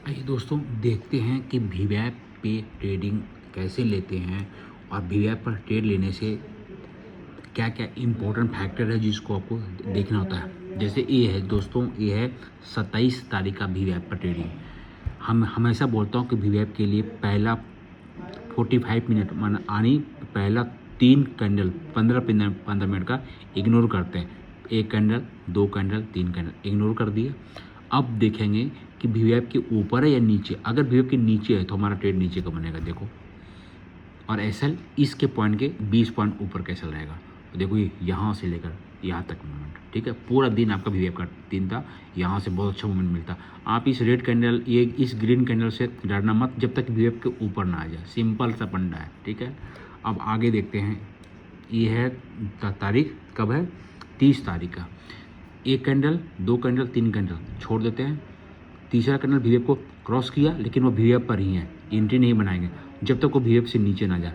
आइए दोस्तों देखते हैं कि वीवैप पे ट्रेडिंग कैसे लेते हैं और वीवैप पर ट्रेड लेने से क्या क्या इम्पोर्टेंट फैक्टर है जिसको आपको देखना होता है। जैसे ये है दोस्तों, ये है 27 तारीख का वीवैप पर ट्रेडिंग। हम हमेशा बोलता हूँ कि वीवैप के लिए पहला 45 मिनट मान आनी पहला 3 कैंडल 15 मिनट का इग्नोर करते हैं। 1 कैंडल 2 कैंडल 3 कैंडल इग्नोर कर दिए। अब देखेंगे कि वीवैप के ऊपर है या नीचे। अगर वीवैप के नीचे है तो हमारा ट्रेड नीचे का बनेगा, देखो। और एसएल इसके पॉइंट के 20 पॉइंट ऊपर कैसे रहेगा, तो देखो ये यहाँ से लेकर यहाँ तक मूवमेंट, ठीक है। पूरा दिन आपका वीवैप का दिन था, यहाँ से बहुत अच्छा मूवमेंट मिलता। आप इस रेड कैंडल ये इस ग्रीन कैंडल से डरना मत जब तक वीवैप के ऊपर ना आ जाए। सिंपल सा फंडा है, ठीक है। अब आगे देखते हैं। ये है तारीख कब है, 30 तारीख का। 1 कैंडल 2 कैंडल 3 कैंडल छोड़ देते हैं। तीसरा कैंडल वीवैप को क्रॉस किया लेकिन वो वीवैप पर ही है, एंट्री नहीं बनाएंगे जब तक वो वीवैप से नीचे ना जाए।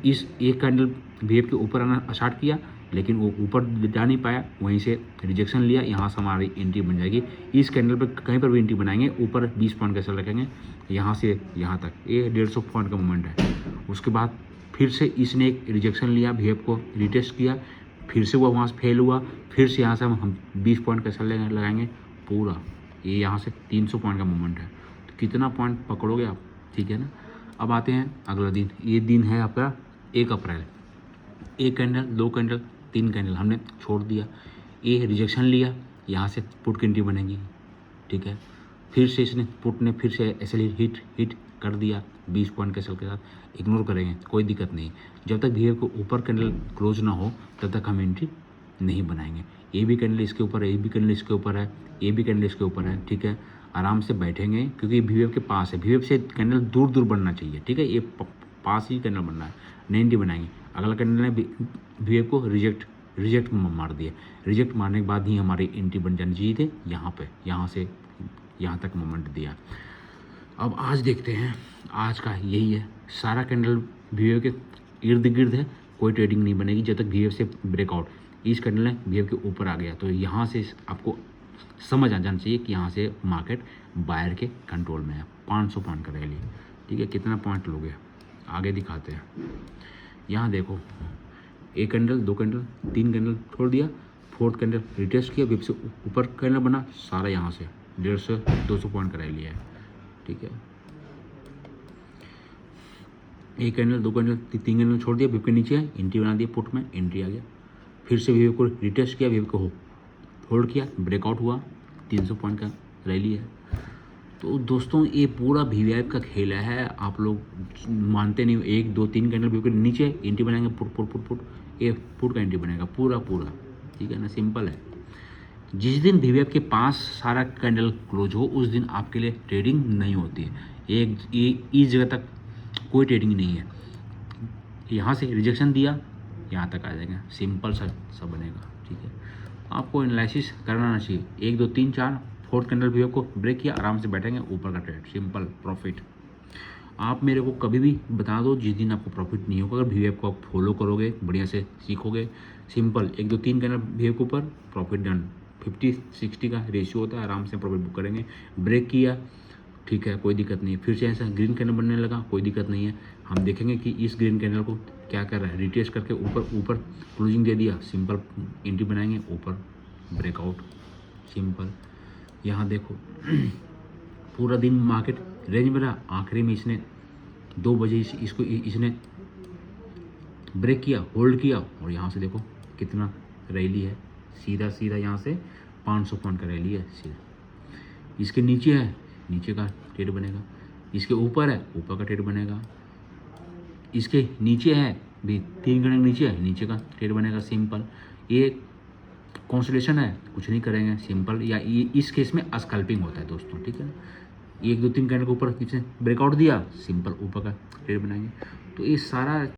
इस एक कैंडल वीवैप के ऊपर आना स्टार्ट किया लेकिन वो ऊपर जा नहीं पाया, वहीं से रिजेक्शन लिया, यहाँ से हमारी एंट्री बन जाएगी। इस कैंडल पर कहीं पर भी एंट्री बनाएंगे, ऊपर 20 पॉइंट का सेल रखेंगे, यहाँ से यहाँ तक ये 150 पॉइंट का मूवमेंट है। उसके बाद फिर से इसने एक रिजेक्शन लिया, वीवैप को रिटेस्ट किया, फिर से वो वहाँ से फेल हुआ, फिर से यहाँ से हम 20 पॉइंट का सेल लगाएंगे पूरा। ये यहाँ से 300 पॉइंट का मूवमेंट है, तो कितना पॉइंट पकड़ोगे आप, ठीक है ना। अब आते हैं अगला दिन। ये दिन है आपका 1 अप्रैल। 1 कैंडल 2 कैंडल 3 कैंडल हमने छोड़ दिया, ये रिजेक्शन लिया, यहाँ से पुट की एंट्री बनेगी, ठीक है। फिर से इसने पुट ने फिर से ऐसे हिट कर दिया 20 पॉइंट के सेल के साथ, इग्नोर करेंगे, कोई दिक्कत नहीं। जब तक वीवैप को ऊपर कैंडल क्लोज ना हो तब तक हम एंट्री नहीं बनाएंगे। ये भी कैंडल इसके ऊपर है, ये भी कैंडल इसके ऊपर है, ये भी कैंडल इसके ऊपर है, ठीक है। आराम से बैठेंगे क्योंकि वीवैप के पास है, वीवैप से कैंडल दूर दूर बनना चाहिए, ठीक है। ये पास ही कैंडल बनना है, नहीं एंट्री बनाएंगे। अगला कैंडल ने वीवैप को रिजेक्ट मार दिया, रिजेक्ट मारने के बाद ही हमारी एंट्री बन जानी चाहिए थे यहाँ पे, यहाँ से यहाँ तक मोमेंट दिया। अब आज देखते हैं, आज का यही है। सारा कैंडल वीवैप के इर्द गिर्द है, कोई ट्रेडिंग नहीं बनेगी जब तक वीवैप से ब्रेकआउट। इस कैंडल ने वीवैप के ऊपर आ गया तो यहाँ से आपको समझ आ जाना चाहिए कि यहाँ से मार्केट बायर के कंट्रोल में है। 500 पॉइंट का रैली, ठीक है। कितना पॉइंट लोगे आगे दिखाते हैं। यहाँ देखो, 1 कैंडल 2 कैंडल 3 कैंडल छोड़ दिया, 4th कैंडल रिटेस्ट किया, वीवैप से ऊपर कैंडल बना, सारा यहाँ से 150-200 पॉइंट का रैली है, ठीक है। 1 कैंडल 2 कैंडल 3 कैंडल छोड़ दिया, वीवैप के नीचे है, एंट्री बना दिया, पुट में एंट्री आ गया। फिर से वीवैप को रिटेस्ट किया, वीवैप को होल्ड किया, ब्रेकआउट हुआ, 300 पॉइंट का रैली है। तो दोस्तों ये पूरा वीवैप का खेल है, आप लोग मानते नहीं। 1 2 3 कैंडल वीवैप के नीचे एंट्री बनाएंगे, पुट ये पुट का एंट्री बनेगा पूरा, ठीक है ना, सिंपल है। जिस दिन वीवैप के पास सारा कैंडल क्लोज हो उस दिन आपके लिए ट्रेडिंग नहीं होती है। इस जगह तक कोई ट्रेडिंग नहीं है। यहाँ से रिजेक्शन दिया, यहाँ तक आ जाएगा, सिंपल सा सब बनेगा, ठीक है। आपको एनालिसिस करना चाहिए। 1 2 3 4 4th कैंडल वीवैप को ब्रेक किया, आराम से बैठेंगे, ऊपर का ट्रेड, सिंपल प्रॉफिट। आप मेरे को कभी भी बता दो जिस दिन आपको प्रॉफिट नहीं होगा, अगर वीवैप को आप फॉलो करोगे, बढ़िया से सीखोगे, सिंपल 1 2 3 कैंडल वीवैप के ऊपर प्रॉफिट डन। 50-60 का रेशियो होता है, आराम से प्रॉफिट बुक करेंगे। ब्रेक किया, ठीक है, कोई दिक्कत नहीं है। फिर से ऐसा ग्रीन कैंडल बनने लगा, कोई दिक्कत नहीं है। हम देखेंगे कि इस ग्रीन कैंडल को क्या कर रहा है, रिटेस्ट करके ऊपर क्लोजिंग दे दिया, सिंपल एंट्री बनाएंगे, ऊपर ब्रेकआउट, सिंपल। यहाँ देखो पूरा दिन मार्केट रेंज में रहा, आखिरी में इसने 2 बजे इसको इसने ब्रेक किया, होल्ड किया, और यहाँ से देखो कितना रैली है, सीधा यहाँ से 500 पॉइंट का रैली है सीधा। इसके नीचे है, नीचे का ट्रेड बनेगा, इसके ऊपर है, ऊपर का ट्रेड बनेगा, इसके नीचे है भी 3 घंटे नीचे है, नीचे का ट्रेड बनेगा, सिंपल। ये कंसोलिडेशन है, कुछ नहीं करेंगे, सिंपल। या ये इस केस में स्कैल्पिंग होता है दोस्तों, ठीक है। 1 2 3 कैंडल के ऊपर नीचे ब्रेकआउट दिया, सिंपल ऊपर का ट्रेड बनाएंगे। तो ये सारा